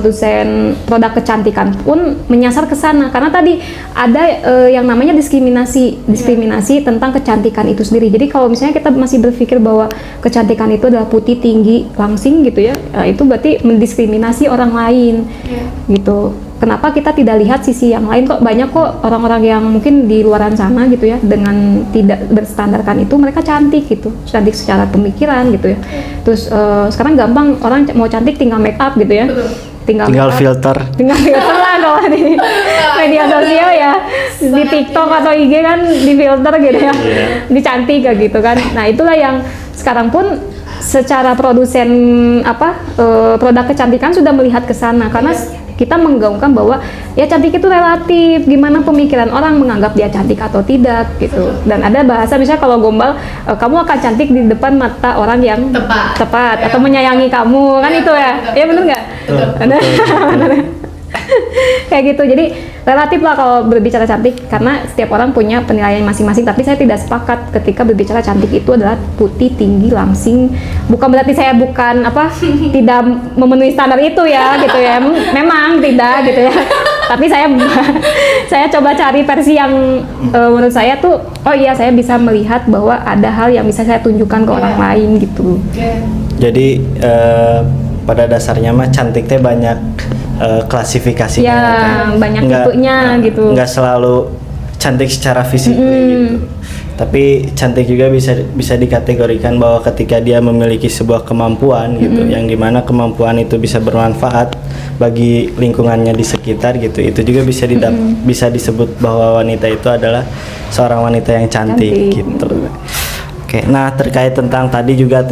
[SPEAKER 3] produk kecantikan pun menyasar ke sana karena tadi ada yang namanya diskriminasi tentang kecantikan itu sendiri. Jadi kalau misalnya kita masih berpikir bahwa kecantikan itu adalah putih, tinggi, langsing gitu ya, itu berarti mendiskriminasi orang lain gitu. Kenapa kita tidak lihat sisi yang lain? Kok banyak kok orang-orang yang mungkin di luaran sana gitu ya, dengan tidak berstandarkan itu mereka cantik gitu, cantik secara pemikiran gitu ya. Terus sekarang gampang orang mau cantik tinggal make up gitu ya, tinggal
[SPEAKER 2] filter
[SPEAKER 3] lah kalau di media sosial ya, di TikTok atau IG kan di filter gitu ya, dicantik kayak gitu kan. Nah itulah yang sekarang pun secara produsen produk kecantikan sudah melihat ke sana, karena kita menggaungkan bahwa ya cantik itu relatif, gimana pemikiran orang menganggap dia cantik atau tidak gitu. Dan ada bahasa misalnya kalau gombal, kamu akan cantik di depan mata orang yang tepat atau menyayangi kamu, kan itu ya. Ya bener nggak? Bener. Kayak gitu. Jadi relatif lah kalau berbicara cantik, karena setiap orang punya penilaian masing-masing. Tapi saya tidak sepakat ketika berbicara cantik itu adalah putih, tinggi, langsing. Bukan berarti saya tidak memenuhi standar itu ya gitu ya. Memang tidak gitu ya. Tapi saya coba cari versi yang menurut saya tuh, oh iya saya bisa melihat bahwa ada hal yang bisa saya tunjukkan ke orang lain gitu.
[SPEAKER 2] Jadi pada dasarnya mah cantik teh banyak klasifikasinya
[SPEAKER 3] ya,
[SPEAKER 2] kan?
[SPEAKER 3] Banyak tipenya gitu.
[SPEAKER 2] Nggak selalu cantik secara fisik gitu. Tapi cantik juga bisa dikategorikan bahwa ketika dia memiliki sebuah kemampuan gitu, yang dimana kemampuan itu bisa bermanfaat bagi lingkungannya di sekitar gitu, itu juga bisa disebut bahwa wanita itu adalah seorang wanita yang cantik. Gitu. Oke, nah terkait tentang tadi juga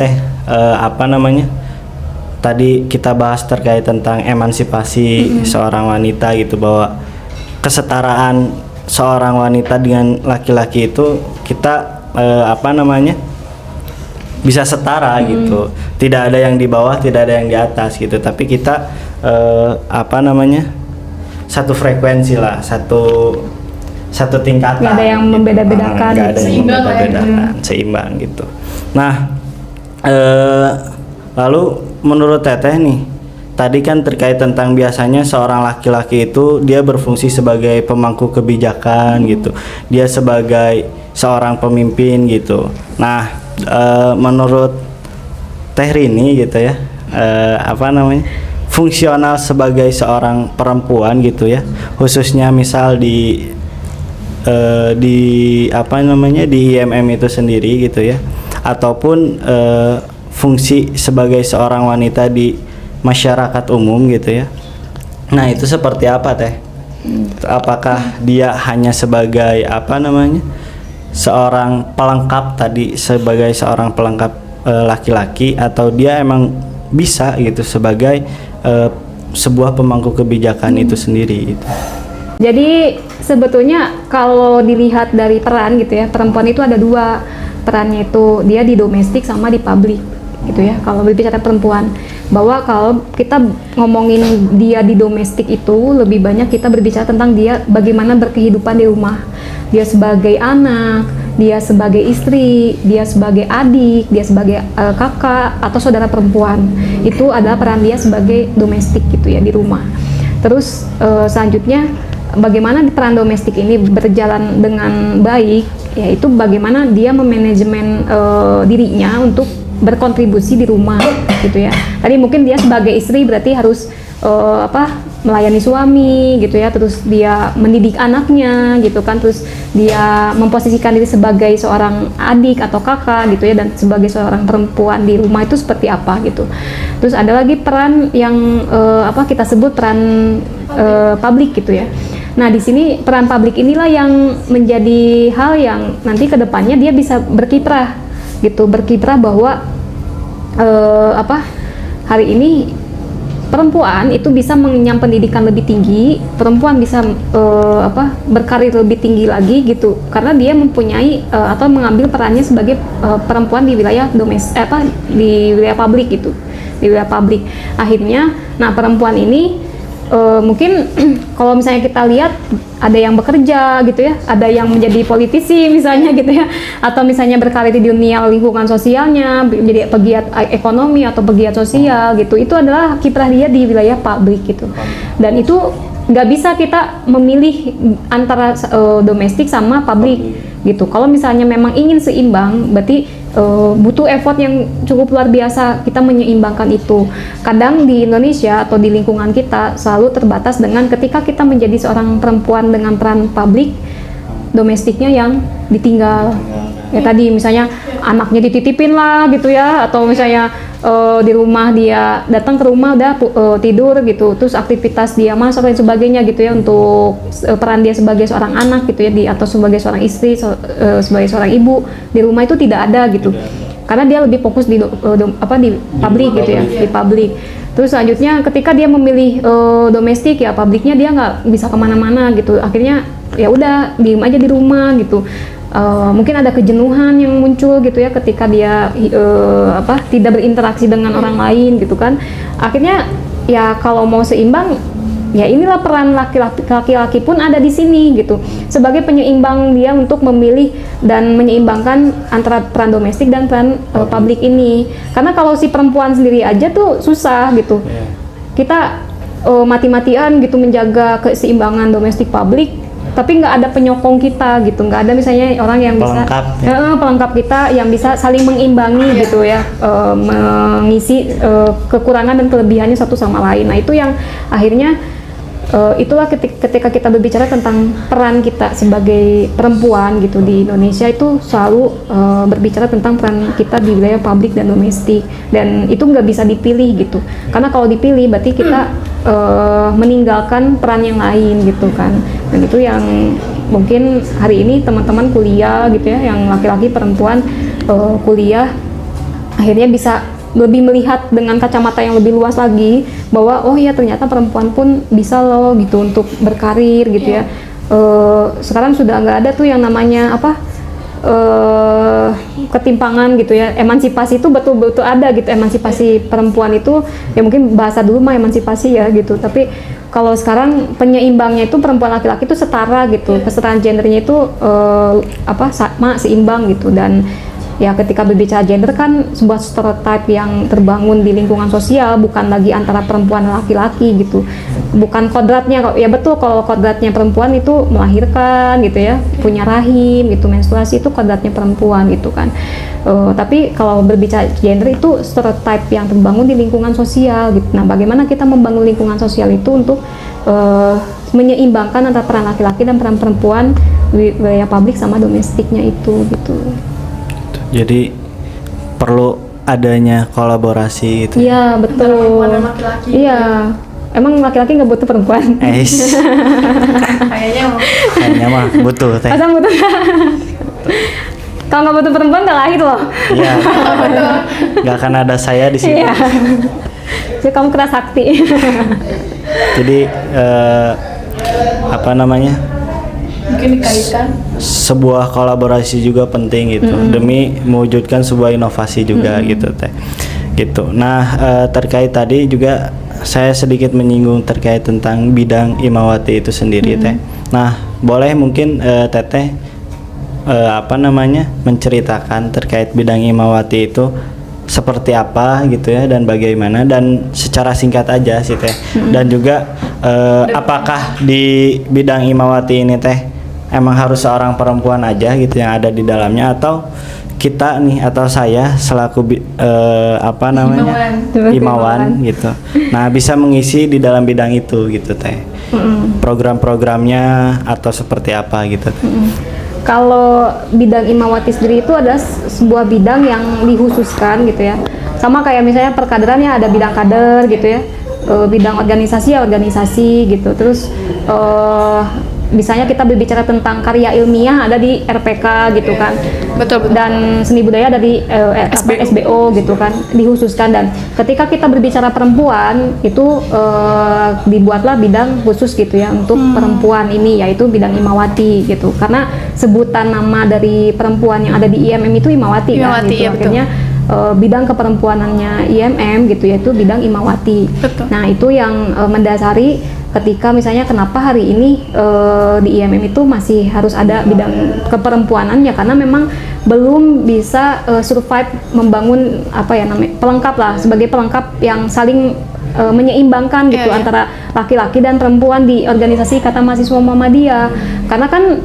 [SPEAKER 2] tadi kita bahas terkait tentang emansipasi seorang wanita gitu, bahwa kesetaraan seorang wanita dengan laki-laki itu kita bisa setara gitu. Tidak ada yang di bawah, tidak ada yang di atas gitu. Tapi kita satu frekuensi lah, satu tingkatan.
[SPEAKER 3] Nggak ada yang membeda-bedakan.
[SPEAKER 2] Nggak ada yang membeda-bedakan, seimbang gitu. Nah, lalu menurut Teteh nih, tadi kan terkait tentang biasanya seorang laki-laki itu dia berfungsi sebagai pemangku kebijakan gitu, dia sebagai seorang pemimpin gitu. Nah, menurut Teh Rini gitu ya, fungsional sebagai seorang perempuan gitu ya, khususnya misal di IMM itu sendiri gitu ya, ataupun fungsi sebagai seorang wanita di masyarakat umum gitu ya. Nah, itu seperti apa Teh? Apakah dia hanya sebagai seorang pelengkap tadi, sebagai seorang pelengkap laki-laki, atau dia emang bisa gitu sebagai sebuah pemangku kebijakan itu sendiri gitu.
[SPEAKER 3] Jadi sebetulnya kalau dilihat dari peran gitu ya, perempuan itu ada dua perannya, itu dia di domestik sama di publik gitu ya. Kalau berbicara perempuan, bahwa kalau kita ngomongin dia di domestik itu lebih banyak kita berbicara tentang dia bagaimana berkehidupan di rumah. Dia sebagai anak, dia sebagai istri, dia sebagai adik, dia sebagai kakak atau saudara perempuan. Itu adalah peran dia sebagai domestik gitu ya di rumah. Terus selanjutnya bagaimana peran domestik ini berjalan dengan baik, yaitu bagaimana dia memanajemen dirinya untuk berkontribusi di rumah gitu ya. Tadi mungkin dia sebagai istri berarti harus melayani suami gitu ya, terus dia mendidik anaknya gitu kan, terus dia memposisikan diri sebagai seorang adik atau kakak gitu ya, dan sebagai seorang perempuan di rumah itu seperti apa gitu. Terus ada lagi peran yang kita sebut peran publik gitu ya. Nah, di sini peran publik inilah yang menjadi hal yang nanti ke depannya dia bisa berkiprah gitu, berkiprah bahwa hari ini perempuan itu bisa mengenyam pendidikan lebih tinggi, perempuan bisa berkarir lebih tinggi lagi gitu, karena dia mempunyai atau mengambil perannya sebagai perempuan di wilayah di wilayah publik gitu, di wilayah publik. Akhirnya, nah perempuan ini mungkin kalau misalnya kita lihat ada yang bekerja gitu ya, ada yang menjadi politisi misalnya gitu ya, atau misalnya berkarir di dunia lingkungan sosialnya, menjadi pegiat ekonomi atau pegiat sosial gitu, itu adalah kiprah dia di wilayah publik gitu. Dan itu nggak bisa kita memilih antara domestik sama publik gitu. Kalau misalnya memang ingin seimbang, berarti butuh effort yang cukup luar biasa kita menyeimbangkan itu. Kadang di Indonesia atau di lingkungan kita selalu terbatas dengan ketika kita menjadi seorang perempuan dengan peran publik, domestiknya yang ditinggal. Ya tadi misalnya anaknya dititipin lah gitu ya, atau misalnya di rumah dia datang ke rumah udah tidur gitu, terus aktivitas dia masak dan sebagainya gitu ya, untuk peran dia sebagai seorang anak gitu ya, atau sebagai seorang istri, sebagai seorang ibu di rumah itu tidak ada gitu, karena dia lebih fokus di publik gitu ya, di publik. Terus selanjutnya ketika dia memilih domestik ya, publiknya dia nggak bisa kemana-mana gitu, akhirnya ya udah diem aja di rumah gitu. Mungkin ada kejenuhan yang muncul gitu ya ketika dia tidak berinteraksi dengan orang lain gitu kan. Akhirnya ya kalau mau seimbang, ya inilah peran laki-laki pun ada di sini gitu, sebagai penyeimbang dia untuk memilih dan menyeimbangkan antara peran domestik dan peran publik ini. Karena kalau si perempuan sendiri aja tuh susah gitu, kita mati-matian gitu menjaga keseimbangan domestik publik, tapi nggak ada penyokong kita gitu, nggak ada misalnya orang yang bisa pelengkap kita yang bisa saling mengimbangi gitu ya, mengisi kekurangan dan kelebihannya satu sama lain. Nah itu yang akhirnya itulah ketika kita berbicara tentang peran kita sebagai perempuan gitu di Indonesia, itu selalu berbicara tentang peran kita di wilayah publik dan domestik, dan itu nggak bisa dipilih gitu, karena kalau dipilih berarti kita meninggalkan peran yang lain gitu kan. Dan itu yang mungkin hari ini teman-teman kuliah gitu ya, yang laki-laki perempuan kuliah, akhirnya bisa lebih melihat dengan kacamata yang lebih luas lagi bahwa oh ya ternyata perempuan pun bisa loh gitu untuk berkarir gitu ya. Sekarang sudah nggak ada tuh yang namanya ketimpangan gitu ya. Emansipasi itu betul-betul ada gitu, emansipasi perempuan itu ya, mungkin bahasa dulu mah emansipasi ya gitu, tapi kalau sekarang penyeimbangnya itu perempuan laki-laki itu setara gitu, kesetaraan gendernya itu sama, seimbang gitu. Dan ya ketika berbicara gender kan sebuah stereotype yang terbangun di lingkungan sosial, bukan lagi antara perempuan dan laki-laki gitu, bukan kodratnya. Ya betul, kalau kodratnya perempuan itu melahirkan gitu ya, punya rahim gitu, menstruasi, itu kodratnya perempuan gitu kan. Tapi kalau berbicara gender itu stereotype yang terbangun di lingkungan sosial gitu. Nah bagaimana kita membangun lingkungan sosial itu untuk menyeimbangkan antara peran laki-laki dan peran perempuan di wilayah publik sama domestiknya itu gitu.
[SPEAKER 2] Jadi perlu adanya kolaborasi gitu.
[SPEAKER 3] Iya betul.
[SPEAKER 1] Perempuan dan laki-laki.
[SPEAKER 3] Iya. Emang laki-laki nggak butuh perempuan?
[SPEAKER 1] Kayaknya
[SPEAKER 2] mah butuh teh.
[SPEAKER 3] Masa butuh? Kalau nggak butuh perempuan nggak lahir loh.
[SPEAKER 2] Iya. Nggak akan ada saya di sini.
[SPEAKER 3] Iya. Jadi kamu kena sakti.
[SPEAKER 2] Jadi
[SPEAKER 1] mungkin dikaitkan
[SPEAKER 2] sebuah kolaborasi juga penting gitu, demi mewujudkan sebuah inovasi juga gitu teh. Gitu. Nah terkait tadi juga saya sedikit menyinggung terkait tentang bidang Imawati itu sendiri teh. Nah boleh mungkin teteh menceritakan terkait bidang Imawati itu seperti apa gitu ya, dan bagaimana, dan secara singkat aja sih teh. Dan juga apakah di bidang Imawati ini teh emang harus seorang perempuan aja gitu yang ada di dalamnya, atau kita nih atau saya selaku Imawan gitu, nah bisa mengisi di dalam bidang itu gitu teh. Program-programnya atau seperti apa gitu teh.
[SPEAKER 3] Kalau bidang Imawati sendiri itu adalah sebuah bidang yang dikhususkan gitu ya, sama kayak misalnya perkaderannya ada bidang kader gitu ya, bidang organisasi gitu, terus misalnya kita berbicara tentang karya ilmiah ada di RPK gitu kan.
[SPEAKER 1] Betul.
[SPEAKER 3] Dan seni budaya ada di SBO gitu kan, dikhususkan. Dan ketika kita berbicara perempuan itu dibuatlah bidang khusus gitu ya untuk perempuan ini, yaitu bidang Imawati gitu. Karena sebutan nama dari perempuan yang ada di IMM itu Imawati kan gitu.
[SPEAKER 1] Iya,
[SPEAKER 3] Akhirnya bidang keperempuanannya IMM gitu, yaitu bidang Imawati.
[SPEAKER 1] Betul.
[SPEAKER 3] Nah itu yang mendasari ketika misalnya kenapa hari ini di IMM itu masih harus ada bidang keperempuanan ya, karena memang belum bisa survive membangun apa ya namanya pelengkap lah, sebagai pelengkap yang saling menyeimbangkan gitu antara laki-laki dan perempuan di organisasi Ikatan Mahasiswa Muhammadiyah. Karena kan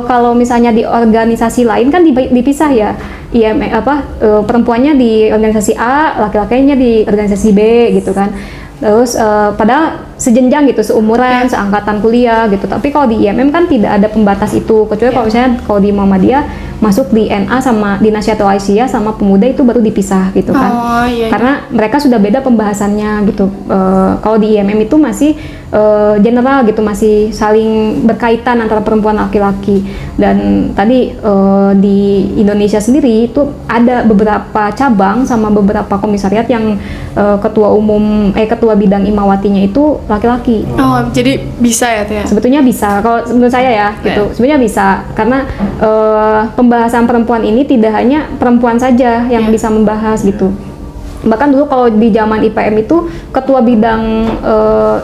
[SPEAKER 3] kalau misalnya di organisasi lain kan dipisah ya, perempuannya di organisasi A, laki-lakinya di organisasi B gitu kan. Terus padahal sejenjang gitu, seumuran, seangkatan kuliah gitu. Tapi kalau di IMM kan tidak ada pembatas itu, kecuali kalau misalnya kalau di Muhammadiyah masuk di NA sama di Nasyatul Aisyah sama pemuda itu baru dipisah gitu kan. Karena mereka sudah beda pembahasannya gitu. Kalau di IMM itu masih general gitu, masih saling berkaitan antara perempuan laki-laki. Dan tadi di Indonesia sendiri itu ada beberapa cabang sama beberapa komisariat yang ketua bidang Imawatinya itu laki-laki.
[SPEAKER 1] Oh, jadi bisa ya Tia?
[SPEAKER 3] Sebetulnya bisa, kalau menurut saya ya gitu. Sebenarnya bisa, karena pembahasan perempuan ini tidak hanya perempuan saja yang bisa membahas gitu. Bahkan dulu kalau di zaman IPM itu ketua bidang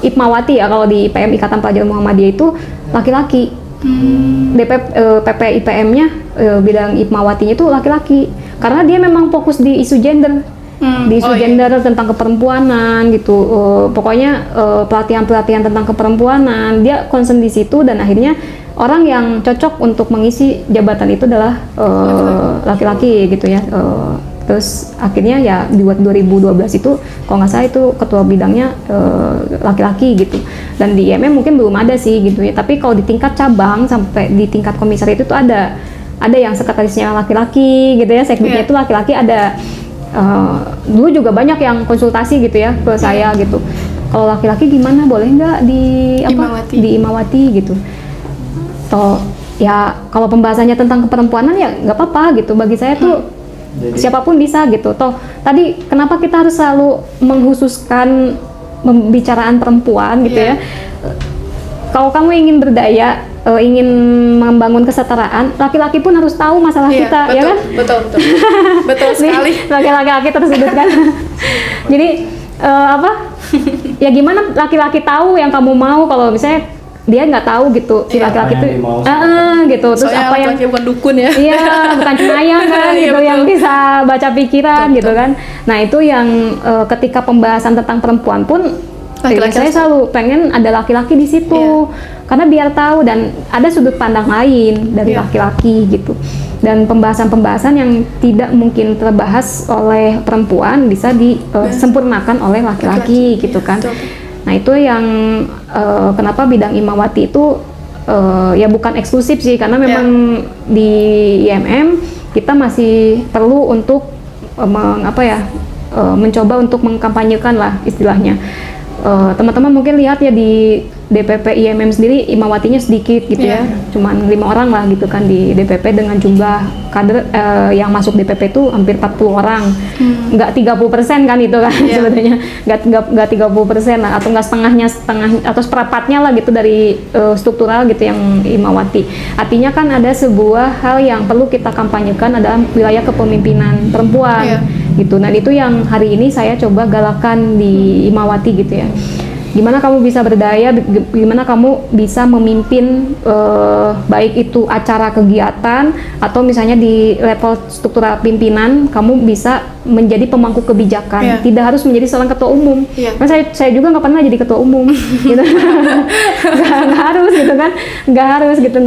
[SPEAKER 3] IPMawati ya, kalau di IPM Ikatan Pelajar Muhammadiyah itu laki-laki. PP IPM-nya bidang IPMawatinya itu laki-laki. Karena dia memang fokus di isu gender. Di isu gender tentang keperempuanan gitu, pokoknya pelatihan-pelatihan tentang keperempuanan dia concern di situ, dan akhirnya orang yang cocok untuk mengisi jabatan itu adalah laki-laki gitu ya. Terus akhirnya ya di 2012 itu kalau nggak salah itu ketua bidangnya laki-laki gitu, dan di IMM mungkin belum ada sih gitu ya. Tapi kalau di tingkat cabang sampai di tingkat komisariat itu ada yang sekretarisnya laki-laki gitu ya, sekdiknya itu laki-laki ada. Dulu juga banyak yang konsultasi gitu ya ke saya gitu. Kalau laki-laki gimana, boleh nggak di Imawati gitu. Toh ya kalau pembahasannya tentang keperempuanan ya nggak apa-apa gitu. Bagi saya tuh siapapun bisa gitu. Toh tadi kenapa kita harus selalu menghususkan pembicaraan perempuan gitu ya. Kalau kamu ingin berdaya, ingin membangun kesetaraan, laki-laki pun harus tahu masalah kita,
[SPEAKER 1] betul,
[SPEAKER 3] ya kan?
[SPEAKER 1] Betul sekali.
[SPEAKER 3] Laki-laki tersudutkan. Jadi ya gimana laki-laki tahu yang kamu mau, kalau misalnya dia nggak tahu gitu, si laki-laki itu gitu. Terus
[SPEAKER 1] soalnya
[SPEAKER 3] apa yang
[SPEAKER 1] bukan dukun ya?
[SPEAKER 3] Iya, bukan cenayang kan gitu, yang bisa baca pikiran gitu kan. Nah itu yang ketika pembahasan tentang perempuan pun saya selalu pengen ada laki-laki di situ, karena biar tahu dan ada sudut pandang lain dari laki-laki gitu. Dan pembahasan-pembahasan yang tidak mungkin terbahas oleh perempuan bisa disempurnakan oleh laki-laki gitu kan. Nah itu yang kenapa bidang Imawati itu ya bukan eksklusif sih, karena memang di IMM kita masih perlu untuk mencoba untuk mengkampanyekan lah istilahnya. Teman-teman mungkin lihat ya di DPP IMM sendiri Imawatinya sedikit gitu ya, cuman 5 orang lah gitu kan di DPP, dengan jumlah kader yang masuk DPP itu hampir 40 orang, nggak 30% kan itu kan sebetulnya, nggak 30% lah, atau nggak setengah atau seperempatnya lah gitu dari struktural gitu yang Imawati. Artinya kan ada sebuah hal yang perlu kita kampanyekan adalah wilayah kepemimpinan perempuan. Gitu. Nah itu yang hari ini saya coba galakan di Imawati gitu ya. Gimana kamu bisa berdaya, gimana kamu bisa memimpin baik itu acara kegiatan atau misalnya di level struktural pimpinan, kamu bisa menjadi pemangku kebijakan. Tidak harus menjadi seorang ketua umum. Kan saya juga nggak pernah jadi ketua umum gitu. nggak harus gitu kan, nggak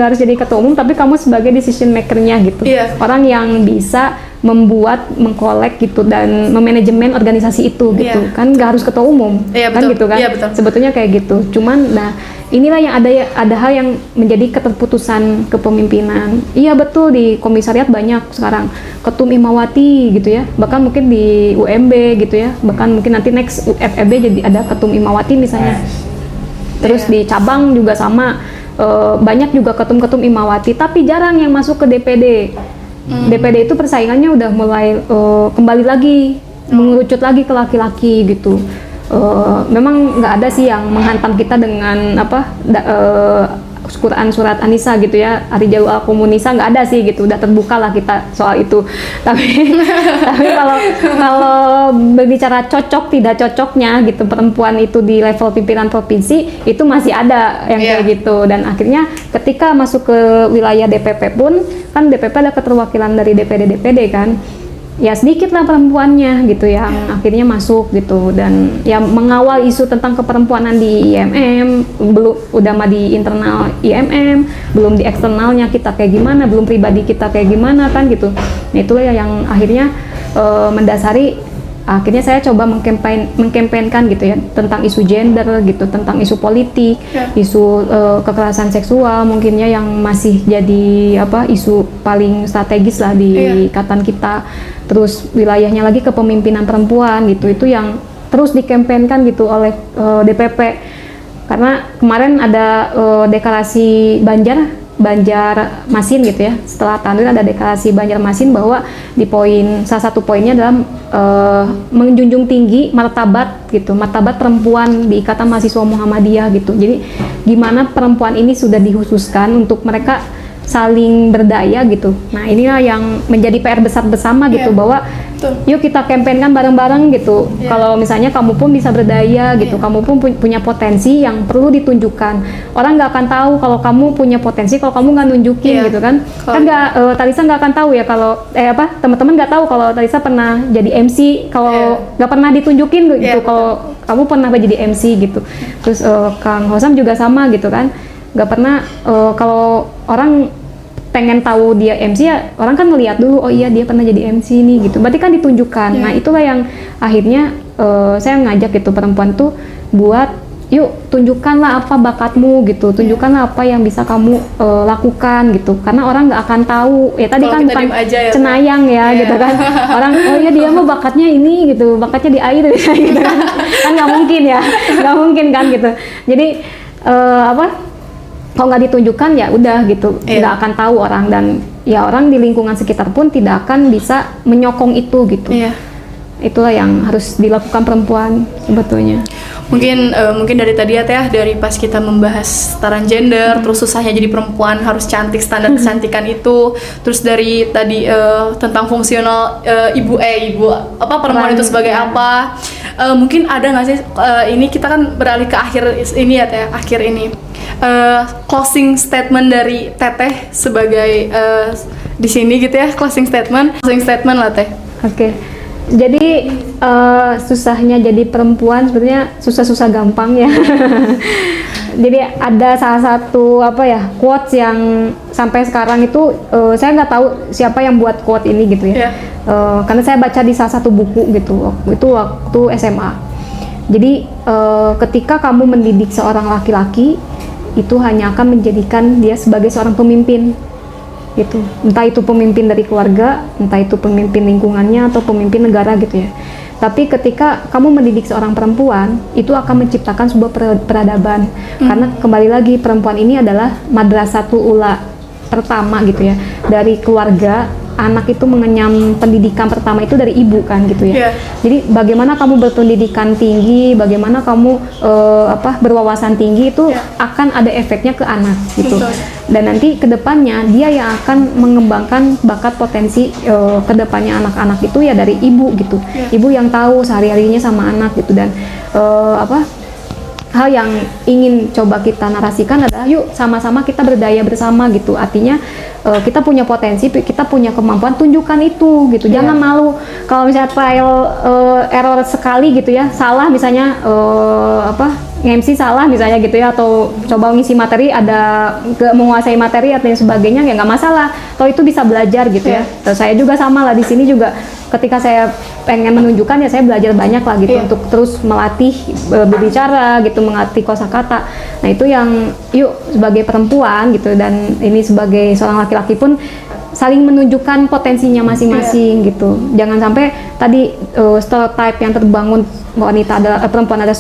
[SPEAKER 3] harus jadi ketua umum, tapi kamu sebagai decision makernya gitu, orang yang bisa membuat, mengkolek gitu dan memanajemen organisasi itu gitu kan, nggak harus ketua umum kan gitu kan, sebetulnya kayak gitu. Cuman nah inilah yang ada hal yang menjadi keterputusan kepemimpinan. Iya betul, di komisariat banyak sekarang ketum Imawati gitu ya, bahkan mungkin di UMB gitu ya, bahkan mungkin nanti next FEB jadi ada ketum Imawati misalnya. Terus di cabang juga sama, banyak juga ketum-ketum Imawati, tapi jarang yang masuk ke DPD. DPD itu persaingannya udah mulai kembali lagi, mengerucut lagi ke laki-laki gitu. Memang nggak ada sih yang menghantam kita dengan Quran surat An-Nisa gitu ya, Ar-Rijalu Qawwamun 'alan Nisa, nggak ada sih gitu, udah terbuka lah kita soal itu. Tapi kalau berbicara cocok tidak cocoknya gitu perempuan itu di level pimpinan provinsi, itu masih ada yang kayak gitu. Dan akhirnya ketika masuk ke wilayah DPP pun, kan DPP ada keterwakilan dari DPD kan, ya sedikit lah perempuannya gitu yang akhirnya masuk gitu, dan yang mengawal isu tentang keperempuanan di IMM, belum udah mah di internal IMM, belum di eksternalnya kita kayak gimana, belum pribadi kita kayak gimana kan gitu. Nah, itulah yang akhirnya mendasari akhirnya saya coba mengkampanyekan gitu ya tentang isu gender gitu, tentang isu politik, isu kekerasan seksual mungkinnya yang masih jadi isu paling strategis lah di ikatan kita. Terus wilayahnya lagi kepemimpinan perempuan gitu, itu yang terus dikampanyekan gitu oleh DPP. Karena kemarin ada deklarasi Banjarmasin gitu ya, setelah Tanrin ada deklarasi Banjarmasin bahwa di salah satu poinnya adalah menjunjung tinggi martabat perempuan di Ikatan Mahasiswa Muhammadiyah gitu. Jadi gimana perempuan ini sudah dihususkan untuk mereka saling berdaya gitu. Nah, inilah yang menjadi PR besar bersama gitu, bahwa yuk kita kampanyekan bareng-bareng gitu. Kalau misalnya kamu pun bisa berdaya gitu, kamu pun punya potensi yang perlu ditunjukkan. Orang nggak akan tahu kalau kamu punya potensi kalau kamu nggak nunjukin gitu kan. Kan Talisa nggak akan tahu ya kalau teman-teman nggak tahu kalau Talisa pernah jadi MC kalau nggak pernah ditunjukin gitu. Kalau kamu pernah jadi MC gitu. Terus Kang Hosam juga sama gitu kan. Nggak pernah kalau orang pengen tahu dia MC ya orang kan ngeliat dulu, oh iya dia pernah jadi MC nih gitu, berarti kan ditunjukkan. Nah, itulah yang akhirnya saya ngajak gitu perempuan tuh buat yuk tunjukkanlah apa bakatmu gitu, tunjukkanlah apa yang bisa kamu lakukan gitu, karena orang nggak akan tahu ya tadi kan bukan cenayang gitu kan. Orang oh iya dia mah bakatnya ini gitu, bakatnya di air gitu kan nggak mungkin kan gitu. Jadi kalau nggak ditunjukkan ya udah gitu, nggak akan tahu orang, dan ya orang di lingkungan sekitar pun tidak akan bisa menyokong itu gitu. Itulah yang harus dilakukan perempuan sebetulnya.
[SPEAKER 1] Mungkin dari tadi ya Teh, dari pas kita membahas setara gender, terus susahnya jadi perempuan harus cantik, standar kecantikan itu, terus dari tadi tentang fungsional ibu perempuan itu sebagai apa. Mungkin ada nggak sih ini kita kan beralih ke akhir ini ya Teh, akhir ini closing statement dari Teteh sebagai di sini gitu ya, closing statement lah Teh.
[SPEAKER 3] Oke. Jadi susahnya jadi perempuan sebenarnya susah-susah gampang ya. Jadi ada salah satu quotes yang sampai sekarang itu saya nggak tahu siapa yang buat quote ini gitu ya. Karena saya baca di salah satu buku gitu, waktu SMA. Jadi ketika kamu mendidik seorang laki-laki, itu hanya akan menjadikan dia sebagai seorang pemimpin gitu, entah itu pemimpin dari keluarga, entah itu pemimpin lingkungannya atau pemimpin negara gitu ya. Tapi ketika kamu mendidik seorang perempuan, itu akan menciptakan sebuah peradaban. Karena kembali lagi perempuan ini adalah madrasatul ula pertama gitu ya, dari keluarga. Anak itu mengenyam pendidikan pertama itu dari ibu kan gitu ya. Jadi bagaimana kamu berpendidikan tinggi, bagaimana kamu berwawasan tinggi itu akan ada efeknya ke anak gitu. Dan nanti kedepannya dia yang akan mengembangkan bakat potensi kedepannya anak-anak itu ya dari ibu gitu. Ibu yang tahu sehari-harinya sama anak gitu. Dan hal yang ingin coba kita narasikan adalah yuk sama-sama kita berdaya bersama gitu. Artinya kita punya potensi, kita punya kemampuan, tunjukkan itu gitu. Jangan malu kalau misalnya trial error sekali gitu ya, salah misalnya nge-MC salah misalnya gitu ya, atau coba ngisi materi ada menguasai materi atau sebagainya, ya nggak masalah. Toh itu bisa belajar gitu ya. Terus saya juga sama lah di sini juga, ketika saya pengen menunjukkan ya saya belajar banyak lah gitu untuk terus melatih berbicara gitu, melatih kosakata. Nah itu yang yuk sebagai perempuan gitu, dan ini sebagai seorang laki-laki pun saling menunjukkan potensinya masing-masing gitu. Jangan sampai tadi stereotype yang terbangun wanita adalah perempuan ada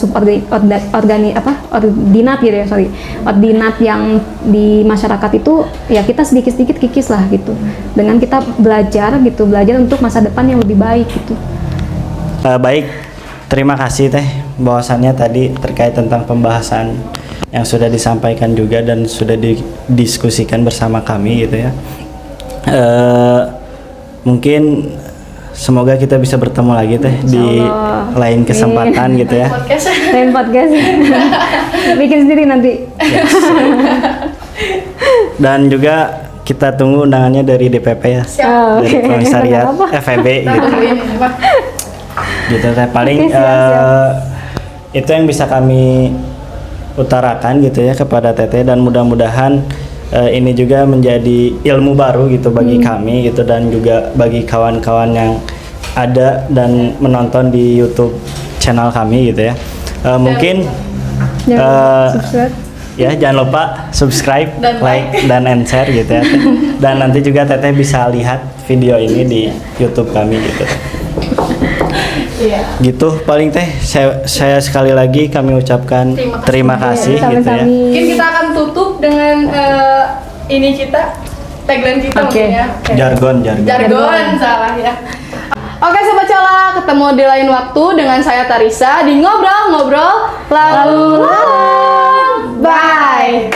[SPEAKER 3] ordinat gitu ya, ordinat yang di masyarakat itu ya kita sedikit-sedikit kikis lah gitu. Dengan kita belajar untuk masa depan yang lebih baik gitu.
[SPEAKER 2] Baik, terima kasih Teh bahwasannya tadi terkait tentang pembahasan yang sudah disampaikan juga dan sudah didiskusikan bersama kami gitu ya. Mungkin semoga kita bisa bertemu lagi Teh di lain kesempatan gitu ya.
[SPEAKER 3] Lain podcast. Bikin sendiri nanti.
[SPEAKER 2] Dan juga kita tunggu undangannya dari DPP ya. Dari Komisariat FEB gitu. Gitu Teh, paling itu yang bisa kami utarakan gitu ya kepada Teteh, dan mudah-mudahan ini juga menjadi ilmu baru gitu bagi kami gitu, dan juga bagi kawan-kawan yang ada dan menonton di YouTube channel kami gitu ya. Mungkin ya jangan lupa subscribe,
[SPEAKER 1] dan
[SPEAKER 2] like dan share gitu ya. Dan nanti juga Teteh bisa lihat video ini di YouTube kami gitu. Gitu paling Teh, saya sekali lagi kami ucapkan terima kasih gitu ya.
[SPEAKER 1] Mungkin kita akan tutup dengan ini kita tagline kita mungkin ya.
[SPEAKER 2] Jargon
[SPEAKER 1] Salah ya. Oke Sobat Cala, ketemu di lain waktu dengan saya Tarisa di ngobrol-ngobrol lalu. Bye.